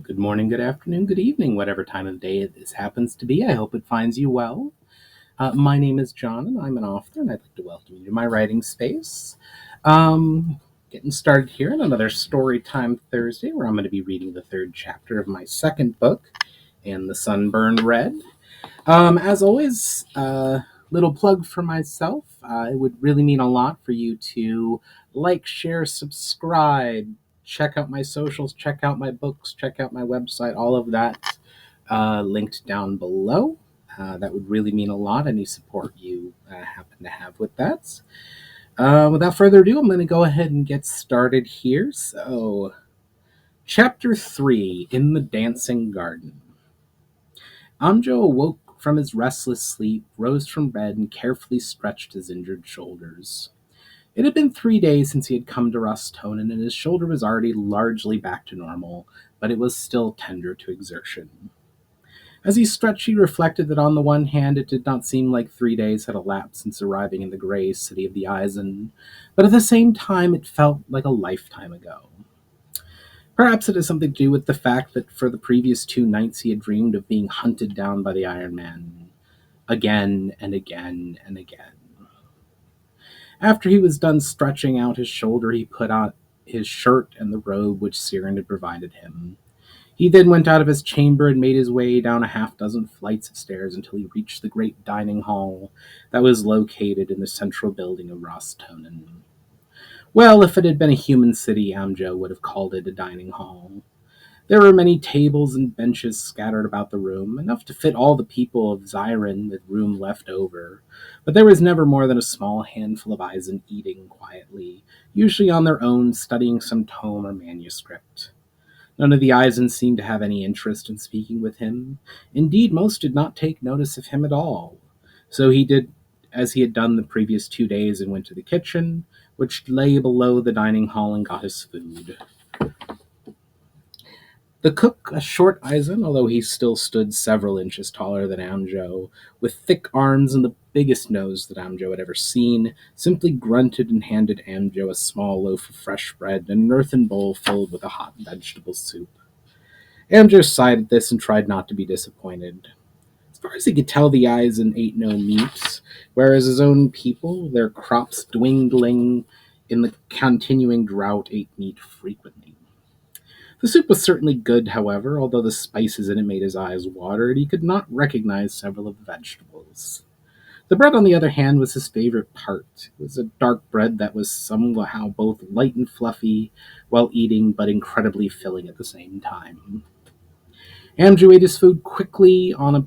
Good morning, good afternoon, good evening, whatever time of day this happens to be. I hope it finds you well. My name is John, and I'm an author, and I'd like to welcome you to my writing space. Getting started here on another Storytime Thursday, where I'm going to be reading the third chapter of my second book, And the Sunburned Red. As always, little plug for myself. It would really mean a lot for you to like, share, subscribe, check out my socials, check out my books, check out my website, all of that linked down below. That would really mean a lot, any support you happen to have with that. Without further ado, I'm going to go ahead and get started here. So, Chapter 3 In the Dancing Garden. Amjoh awoke from his restless sleep, rose from bed, and carefully stretched his injured shoulders. It had been 3 days since he had come to Ras Tonun, and his shoulder was already largely back to normal, but it was still tender to exertion. As he stretched, he reflected that on the one hand it did not seem like 3 days had elapsed since arriving in the grey city of the Eisan, but at the same time it felt like a lifetime ago. Perhaps it has something to do with the fact that for the previous 2 nights he had dreamed of being hunted down by the Iron Man, again and again and again. After he was done stretching out his shoulder, he put on his shirt and the robe which Siren had provided him. He then went out of his chamber and made his way down a half-dozen flights of stairs until he reached the great dining hall that was located in the central building of Ras Tonun. Well, if it had been a human city, Amjoh would have called it a dining hall. There were many tables and benches scattered about the room, enough to fit all the people of Zyron with room left over, but there was never more than a small handful of Eisan eating quietly, usually on their own, studying some tome or manuscript. None of the Eisen seemed to have any interest in speaking with him. Indeed, most did not take notice of him at all. So he did as he had done the previous 2 days and went to the kitchen, which lay below the dining hall, and got his food. The cook, a short Eisen, although he still stood several inches taller than Amjoh, with thick arms and the biggest nose that Amjoh had ever seen, simply grunted and handed Amjoh a small loaf of fresh bread and an earthen bowl filled with a hot vegetable soup. Amjoh sighed at this and tried not to be disappointed. As far as he could tell, the Eisen ate no meat, whereas his own people, their crops dwindling in the continuing drought, ate meat frequently. The soup was certainly good, however, although the spices in it made his eyes water, and he could not recognize several of the vegetables. The bread, on the other hand, was his favorite part. It was a dark bread that was somehow both light and fluffy while eating, but incredibly filling at the same time. Andrew ate his food quickly on a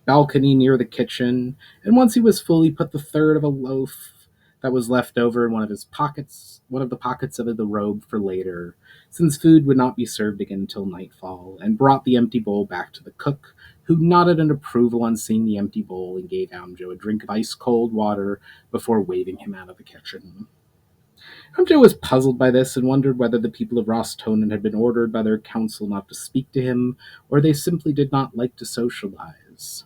balcony near the kitchen, and once he was full, he put the third of a loaf that was left over in one of the pockets of the robe for later, since food would not be served again until nightfall, and brought the empty bowl back to the cook, who nodded in approval on seeing the empty bowl and gave Amjoh a drink of ice-cold water before waving him out of the kitchen. Amjoh was puzzled by this and wondered whether the people of Ras Tonun had been ordered by their council not to speak to him, or they simply did not like to socialize.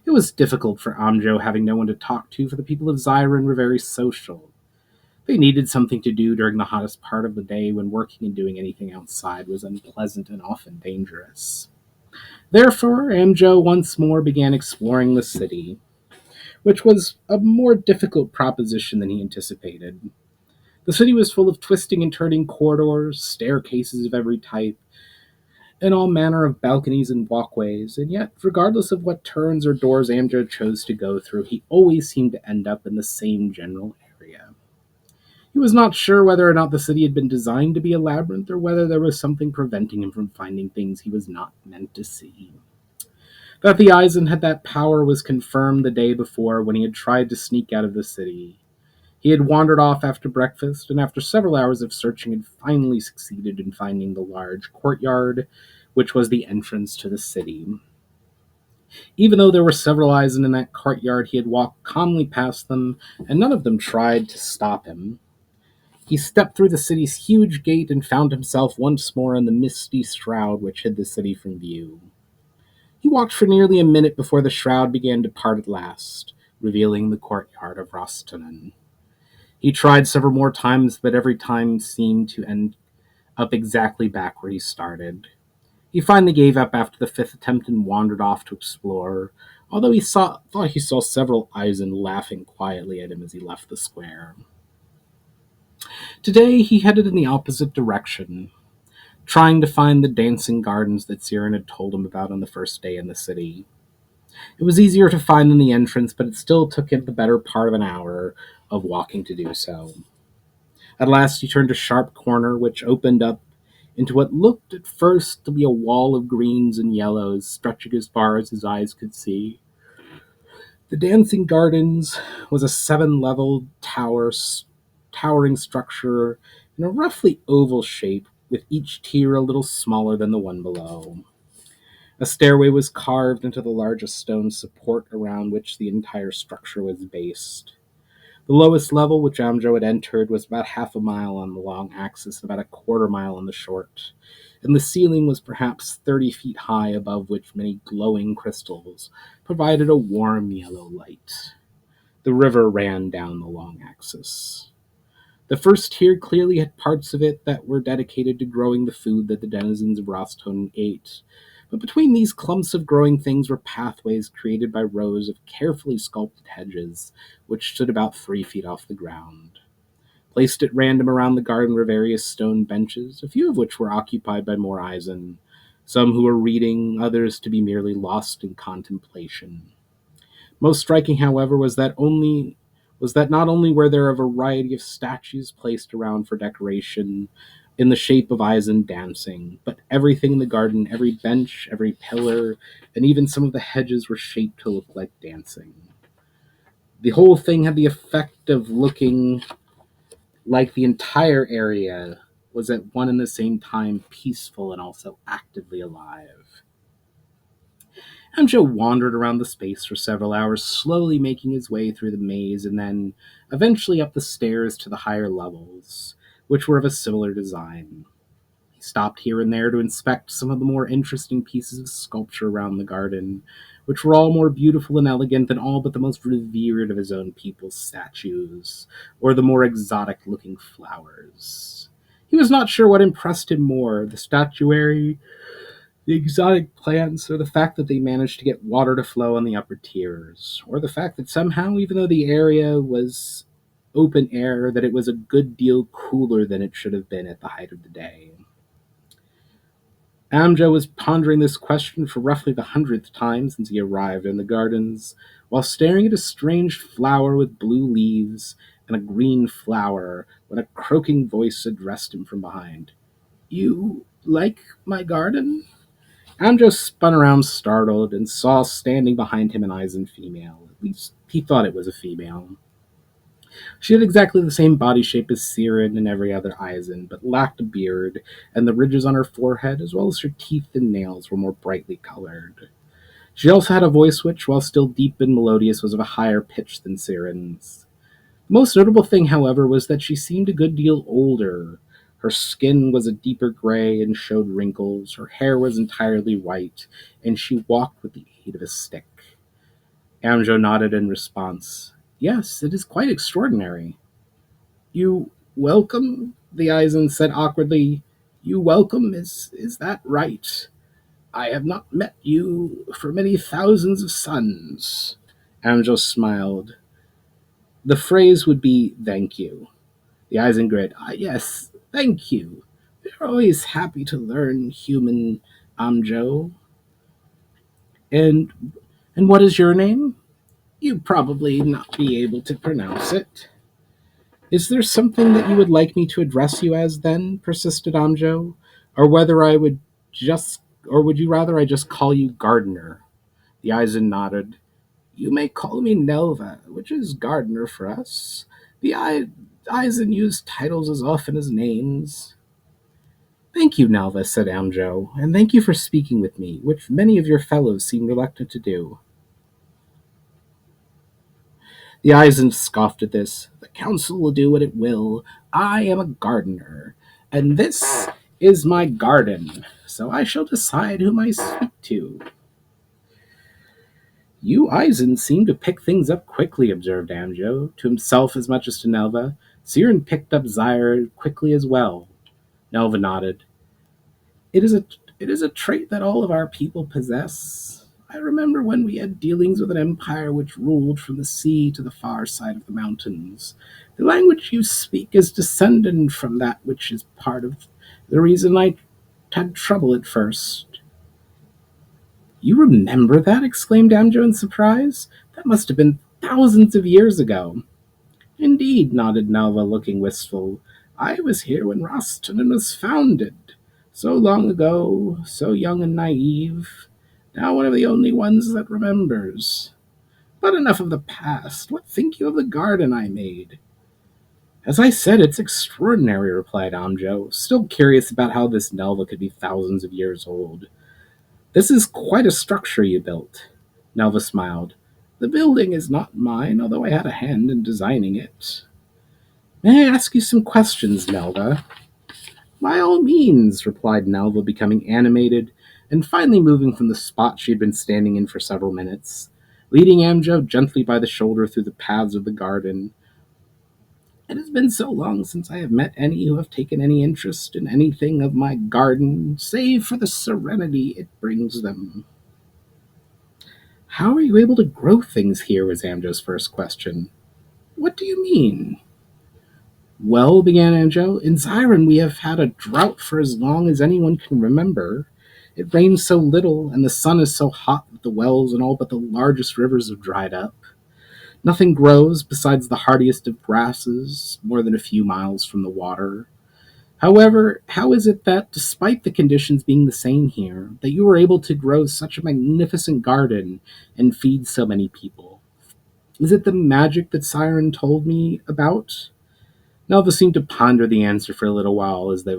It was difficult for Amjoh having no one to talk to, for the people of Zyron were very social. They needed something to do during the hottest part of the day when working and doing anything outside was unpleasant and often dangerous. Therefore, Amjoh once more began exploring the city, which was a more difficult proposition than he anticipated. The city was full of twisting and turning corridors, staircases of every type, and all manner of balconies and walkways, and yet, regardless of what turns or doors Amjoh chose to go through, he always seemed to end up in the same general area. He was not sure whether or not the city had been designed to be a labyrinth, or whether there was something preventing him from finding things he was not meant to see. That the Eisen had that power was confirmed the day before when he had tried to sneak out of the city. He had wandered off after breakfast, and after several hours of searching had finally succeeded in finding the large courtyard, which was the entrance to the city. Even though there were several Eisen in that courtyard, he had walked calmly past them, and none of them tried to stop him. He stepped through the city's huge gate and found himself once more in the misty shroud which hid the city from view. He walked for nearly a minute before the shroud began to part at last, revealing the courtyard of Ras Tonun. He tried several more times, but every time seemed to end up exactly back where he started. He finally gave up after the fifth attempt and wandered off to explore, although thought he saw several Eisen laughing quietly at him as he left the square. Today he headed in the opposite direction, trying to find the dancing gardens that Siren had told him about on the first day in the city. It was easier to find than the entrance, but it still took him the better part of an hour of walking to do so. At last he turned a sharp corner which opened up into what looked at first to be a wall of greens and yellows stretching as far as his eyes could see. The Dancing Gardens was a seven-level towering structure in a roughly oval shape, with each tier a little smaller than the one below. A stairway was carved into the largest stone support around which the entire structure was based. The lowest level, which Amjoh had entered, was about half a mile on the long axis and about a quarter mile on the short, and the ceiling was perhaps 30 feet high, above which many glowing crystals provided a warm yellow light. The river ran down the long axis. The first tier clearly had parts of it that were dedicated to growing the food that the denizens of Ras Tonun ate, but between these clumps of growing things were pathways created by rows of carefully sculpted hedges, which stood about 3 feet off the ground. Placed at random around the garden were various stone benches, a few of which were occupied by more Eisen, some who were reading, others to be merely lost in contemplation. Most striking, however, was that not only were there a variety of statues placed around for decoration in the shape of Eisen dancing, but everything in the garden, every bench, every pillar, and even some of the hedges were shaped to look like dancing. The whole thing had the effect of looking like the entire area was at one and the same time peaceful and also actively alive. Amjoh wandered around the space for several hours, slowly making his way through the maze and then eventually up the stairs to the higher levels, which were of a similar design. He stopped here and there to inspect some of the more interesting pieces of sculpture around the garden, which were all more beautiful and elegant than all but the most revered of his own people's statues, or the more exotic looking flowers. He was not sure what impressed him more, the statuary, the exotic plants, or the fact that they managed to get water to flow on the upper tiers, or the fact that somehow, even though the area was open air, that it was a good deal cooler than it should have been at the height of the day. Amjoh was pondering this question for roughly the 100th time since he arrived in the gardens, while staring at a strange flower with blue leaves and a green flower, when a croaking voice addressed him from behind. "You like my garden?" Amjoh spun around startled and saw standing behind him an Eisen female. At least he thought it was a female. She had exactly the same body shape as Siren and every other Eisen, but lacked a beard, and the ridges on her forehead, as well as her teeth and nails, were more brightly colored. She also had a voice which, while still deep and melodious, was of a higher pitch than Siren's. The most notable thing, however, was that she seemed a good deal older. Her skin was a deeper gray and showed wrinkles, her hair was entirely white, and she walked with the aid of a stick. Amjoh nodded in response. "Yes, it is quite extraordinary." "You welcome?" the Eisen said awkwardly. "You welcome? Is that right? I have not met you for many thousands of suns." Amjoh smiled. The phrase would be "thank you." The Eisen grinned. "Ah, yes, thank you. We're always happy to learn human, Amjoh. And and what is your name? You probably not be able to pronounce it." "Is there something that you would like me to address you as then?" persisted Amjoh. "Or whether I would just or would you rather I just call you Gardener?" The Eisen nodded. "You may call me Nelva, which is gardener for us. Eisen use titles as often as names." "Thank you, Nelva," said Amjoh, "and thank you for speaking with me, which many of your fellows seem reluctant to do." The Eisen scoffed at this. "The council will do what it will. I am a gardener, and this is my garden, so I shall decide whom I speak to." "You Eisen seem to pick things up quickly," observed Amjoh, to himself as much as to Nelva. Siren picked up Zaire quickly as well. Nelva nodded. It is It is a trait that all of our people possess. I remember when we had dealings with an empire which ruled from the sea to the far side of the mountains. The language you speak is descended from that which is part of the reason I had trouble at first. You remember that? Exclaimed Amjoh in surprise. That must have been thousands of years ago. Indeed, nodded Nelva, looking wistful. I was here when Ras Tonun was founded. So long ago, so young and naive. Now one of the only ones that remembers. But enough of the past. What think you of the garden I made? As I said, it's extraordinary, replied Amjoh, still curious about how this Nelva could be thousands of years old. This is quite a structure you built. Nelva smiled. The building is not mine, although I had a hand in designing it. May I ask you some questions, Nelva? By all means, replied Nelva, becoming animated and finally moving from the spot she had been standing in for several minutes, leading Amjoh gently by the shoulder through the paths of the garden. It has been so long since I have met any who have taken any interest in anything of my garden, save for the serenity it brings them. How are you able to grow things here? Was Amjoh's first question. What do you mean? Well, began Amjoh, in Zyron we have had a drought for as long as anyone can remember. It rains so little, and the sun is so hot that the wells and all but the largest rivers have dried up. Nothing grows besides the hardiest of grasses, more than a few miles from the water. However, how is it that, despite the conditions being the same here, that you were able to grow such a magnificent garden and feed so many people? Is it the magic that Siren told me about? Nelva seemed to ponder the answer for a little while as they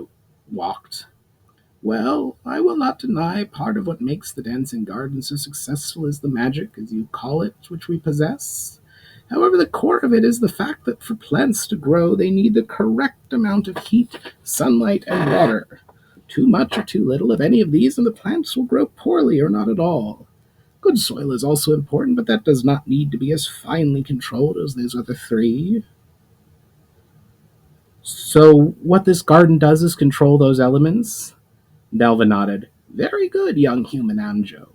walked. Well, I will not deny part of what makes the dancing garden so successful is the magic, as you call it, which we possess. However, the core of it is the fact that for plants to grow, they need the correct amount of heat, sunlight, and water. Too much or too little of any of these, and the plants will grow poorly or not at all. Good soil is also important, but that does not need to be as finely controlled as those other three. So, what this garden does is control those elements? Nelva nodded. Very good, young human Amjoh.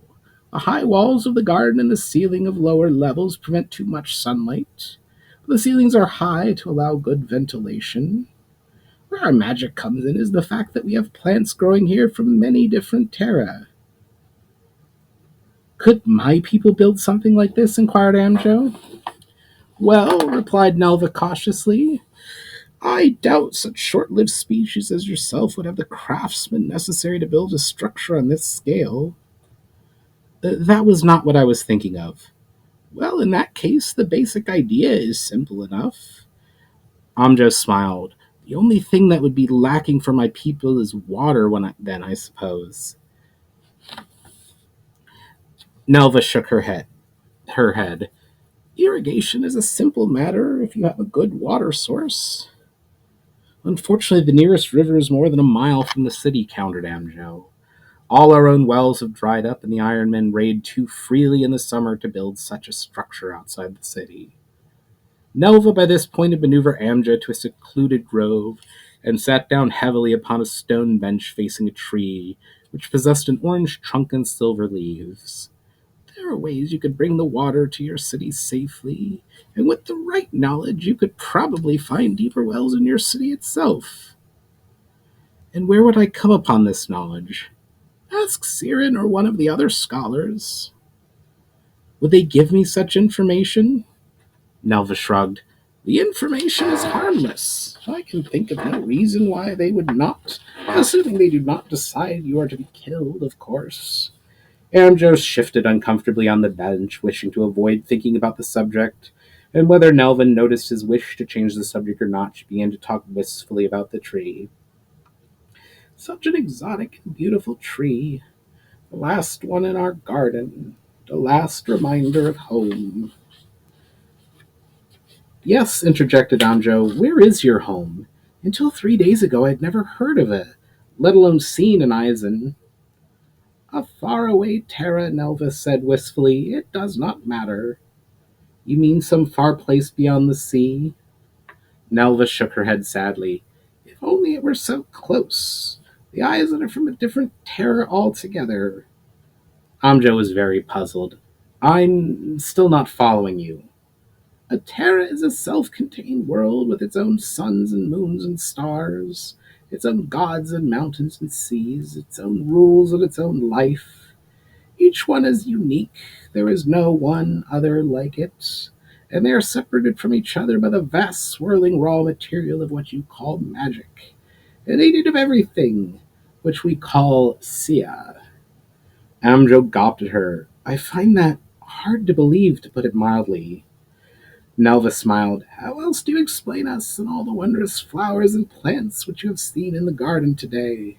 The high walls of the garden and the ceiling of lower levels prevent too much sunlight. The ceilings are high to allow good ventilation. Where our magic comes in is the fact that we have plants growing here from many different terra. Could my people build something like this? Inquired Amjoh. Well, replied Nelva cautiously, I doubt such short-lived species as yourself would have the craftsmen necessary to build a structure on this scale. That was not what I was thinking of. Well, in that case, the basic idea is simple enough. Amjoh smiled. The only thing that would be lacking for my people is water then, I suppose. Nelva shook her head. Irrigation is a simple matter if you have a good water source. Unfortunately, the nearest river is more than a mile from the city, countered Amjoh. All our own wells have dried up, and the Iron Men raid too freely in the summer to build such a structure outside the city. Nelva by this point had maneuvered Amjoh to a secluded grove and sat down heavily upon a stone bench facing a tree, which possessed an orange trunk and silver leaves. There are ways you could bring the water to your city safely, and with the right knowledge you could probably find deeper wells in your city itself. And where would I come upon this knowledge? Ask Siren or one of the other scholars. Would they give me such information? Nelva shrugged. The information is harmless. I can think of no reason why they would not, assuming they do not decide you are to be killed, of course. Amjoh shifted uncomfortably on the bench, wishing to avoid thinking about the subject, and whether Nelvin noticed his wish to change the subject or not, she began to talk wistfully about the tree. Such an exotic and beautiful tree. The last one in our garden. The last reminder of home. Yes, interjected Amjoh, where is your home? Until 3 days ago I'd never heard of it, let alone seen an Eisan. A faraway terra, Nelva said wistfully. It does not matter. You mean some far place beyond the sea? Nelva shook her head sadly. If only it were so close. The Eisan are from a different terra altogether. Amjoh was very puzzled. I'm still not following you. A terra is a self-contained world with its own suns and moons and stars, its own gods and mountains and seas, its own rules and its own life. Each one is unique. There is no one other like it, and they are separated from each other by the vast swirling raw material of what you call magic, innate of everything, which we call Sia. Amjo gawped at her. I find that hard to believe, to put it mildly. Nelva smiled. How else do you explain us and all the wondrous flowers and plants which you have seen in the garden today?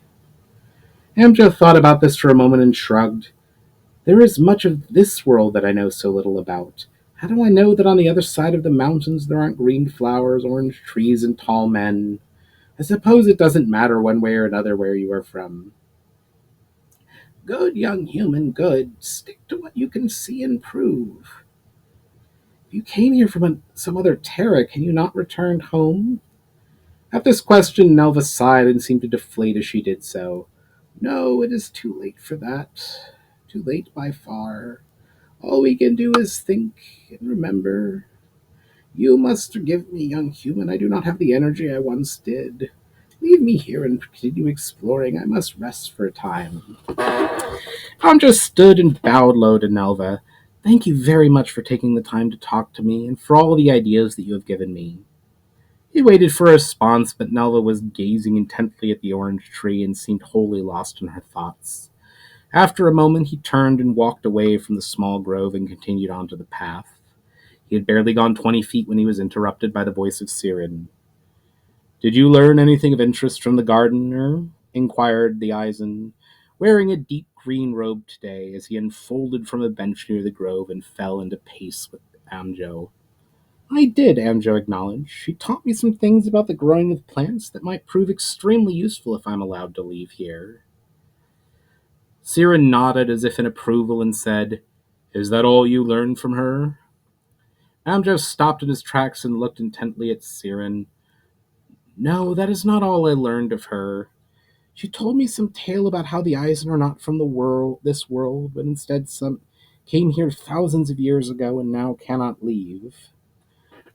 Amjo thought about this for a moment and shrugged. There is much of this world that I know so little about. How do I know that on the other side of the mountains there aren't green flowers, orange trees, and tall men? I suppose it doesn't matter one way or another where you are from. Good, young human, good. Stick to what you can see and prove. If you came here from some other terra, can you not return home? At this question, Nelva sighed and seemed to deflate as she did so. No, it is too late for that. Too late by far. All we can do is think and remember. You must forgive me, young human. I do not have the energy I once did. Leave me here and continue exploring. I must rest for a time. Amjo stood and bowed low to Nelva. Thank you very much for taking the time to talk to me and for all the ideas that you have given me. He waited for a response, but Nelva was gazing intently at the orange tree and seemed wholly lost in her thoughts. After a moment, he turned and walked away from the small grove and continued on to the path. He had barely gone 20 feet when he was interrupted by the voice of Siren. Did you learn anything of interest from the gardener? Inquired the Eisan, wearing a deep green robe today, as he unfolded from a bench near the grove and fell into pace with Amjo. I did, Amjo acknowledged. She taught me some things about the growing of plants that might prove extremely useful if I'm allowed to leave here. Siren nodded as if in approval and said, Is that all you learned from her? Amjo stopped in his tracks and looked intently at Siren. No, that is not all I learned of her. She told me some tale about how the Eisen are not from this world, but instead some came here thousands of years ago and now cannot leave.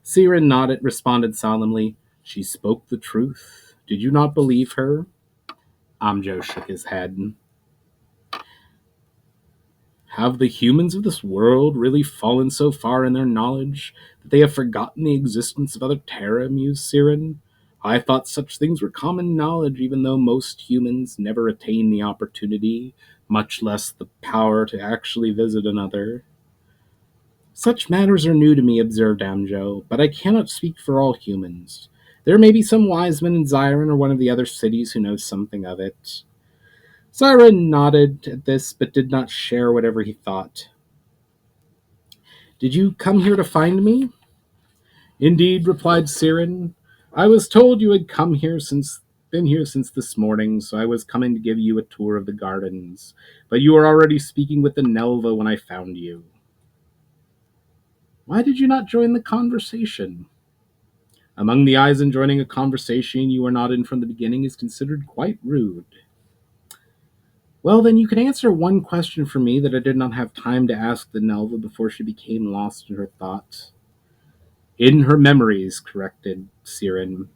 Siren nodded, responded solemnly, She spoke the truth. Did you not believe her? Amjo shook his head. Have the humans of this world really fallen so far in their knowledge that they have forgotten the existence of other terra, mused Siren? I thought such things were common knowledge, even though most humans never attain the opportunity, much less the power to actually visit another. Such matters are new to me, observed Amjo, but I cannot speak for all humans. There may be some wise men in Zyron or one of the other cities who knows something of it. Siren nodded at this, but did not share whatever he thought. Did you come here to find me? Indeed, replied Siren. I was told you had been here since this morning, so I was coming to give you a tour of the gardens. But you were already speaking with the Nelva when I found you. Why did you not join the conversation? Among the Eisen, joining a conversation you are not in from the beginning is considered quite rude. Well, then you can answer one question for me that I did not have time to ask the Nelva before she became lost in her thoughts. In her memories, corrected Siren.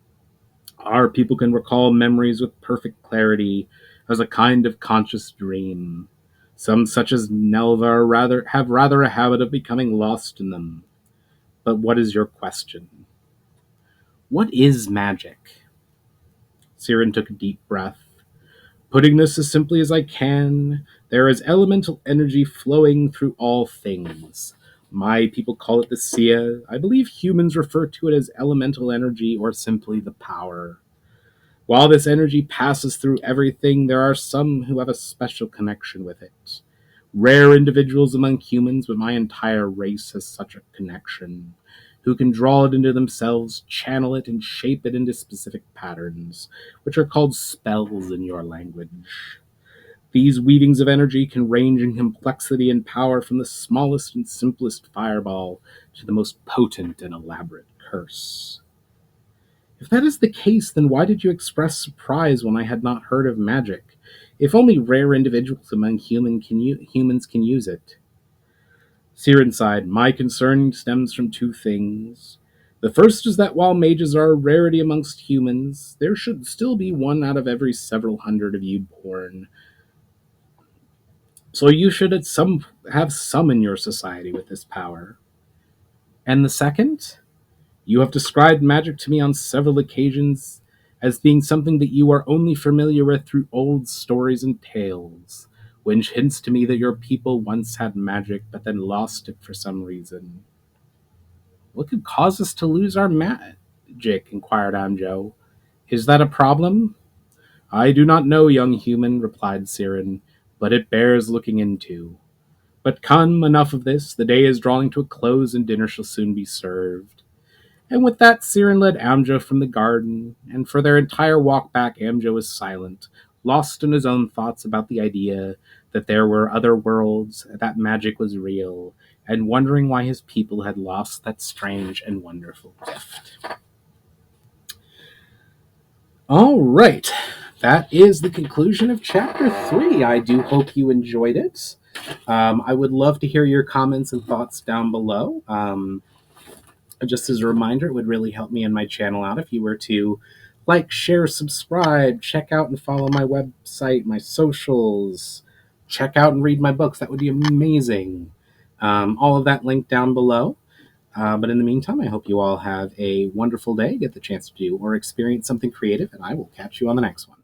Our people can recall memories with perfect clarity as a kind of conscious dream. Some, such as Nelva, have rather a habit of becoming lost in them. But what is your question? What is magic? Siren took a deep breath. Putting this as simply as I can, there is elemental energy flowing through all things. My people call it the Sia. I believe humans refer to it as elemental energy or simply the power. While this energy passes through everything, there are some who have a special connection with it. Rare individuals among humans, but my entire race has such a connection, who can draw it into themselves, channel it, and shape it into specific patterns, which are called spells in your language. These weavings of energy can range in complexity and power from the smallest and simplest fireball to the most potent and elaborate curse. If that is the case, then why did you express surprise when I had not heard of magic? if only rare individuals among humans can use it. Siren sighed, my concern stems from two things. The first is that while mages are a rarity amongst humans, there should still be one out of every several hundred of you born. So you should at some have some in your society with this power. And the second? You have described magic to me on several occasions as being something that you are only familiar with through old stories and tales, which hints to me that your people once had magic but then lost it for some reason. What could cause us to lose our magic? Inquired Amjoh. Is that a problem? I do not know, young human, replied Siren, but it bears looking into. But come, enough of this. The day is drawing to a close, and dinner shall soon be served. And with that, Siren led Amjoh from the garden, and for their entire walk back, Amjoh was silent, lost in his own thoughts about the idea that there were other worlds, that magic was real, and wondering why his people had lost that strange and wonderful gift. All right, that is the conclusion of chapter 3. I do hope you enjoyed it. I would love to hear your comments and thoughts down below. Just as a reminder, it would really help me and my channel out if you were to like, share, subscribe, check out and follow my website, my socials, check out and read my books. That would be amazing. All of that linked down below. But in the meantime, I hope you all have a wonderful day, get the chance to do or experience something creative, and I will catch you on the next one.